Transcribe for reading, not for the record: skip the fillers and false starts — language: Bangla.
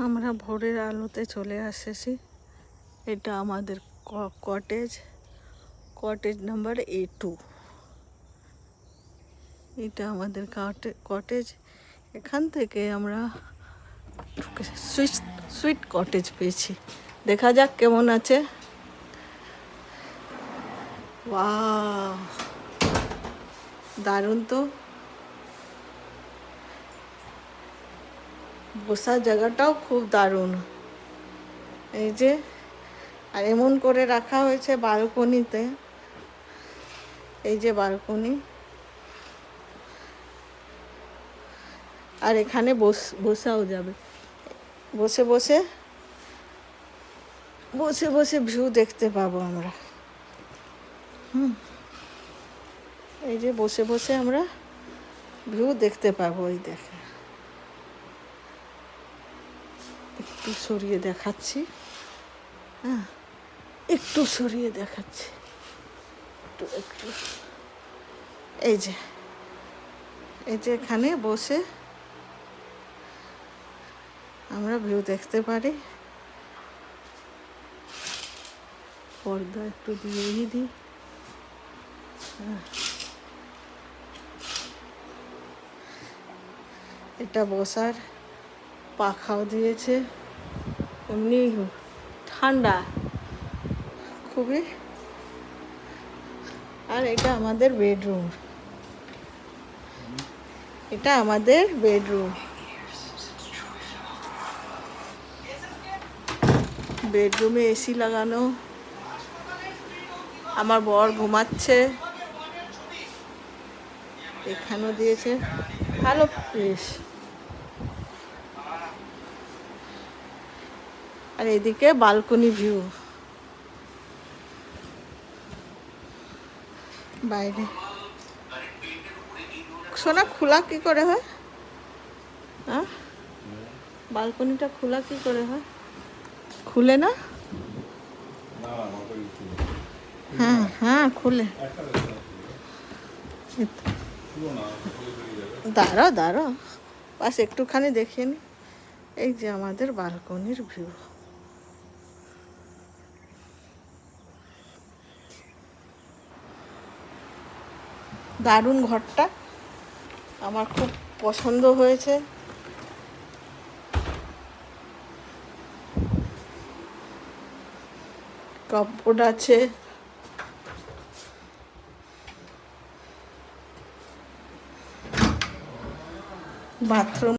আমরা ভোরের আলোতে চলে আসেছি। এটা আমাদের কটেজ নাম্বার A2। এটা আমাদের কটেজ। এখান থেকে আমরা সুইট কটেজ পেয়েছি। দেখা যাক কেমন আছে। ওয়াও, দারুণ তো। বসার জায়গাটাও খুব দারুণ। এই যে, আর এমন করে রাখা হয়েছে বালকনিতে। এই যে বালকনি, আর এখানে বসাও যাবে। বসে বসে ভিউ দেখতে পাবো আমরা। এই যে বসে আমরা ভিউ দেখতে পাবো। এই দেখে, একটু সরিয়ে দেখাচ্ছি। হ্যাঁ, একটু সরিয়ে দেখাচ্ছি। একটু এই যে এখানে বসে আমরা ভিউ দেখতে পারি। পর্দা একটু দিয়েই দিই। এটা বসার পাখাও দিয়েছে। এমনি ঠান্ডা খুবই। আর এটা আমাদের বেডরুম। বেডরুমে এসি লাগানো। আমার বর ঘুমাচ্ছে। এখানেও দিয়েছে ভালো বেশ। আর এদিকে বালকনি ভিউ। বাইরে সোনা খোলা কি করে হয়? হ্যাঁ, বালকনিটা খোলা কি করে হয়? খুলে না? হ্যাঁ খুলে। দাঁড়াও বাস একটুখানি দেখিয়ে নি। এই যে আমাদের বালকনির ভিউ। দারুণ ঘরটা, আমার খুব পছন্দ হয়েছে। কাপড় আছে, বাথরুম।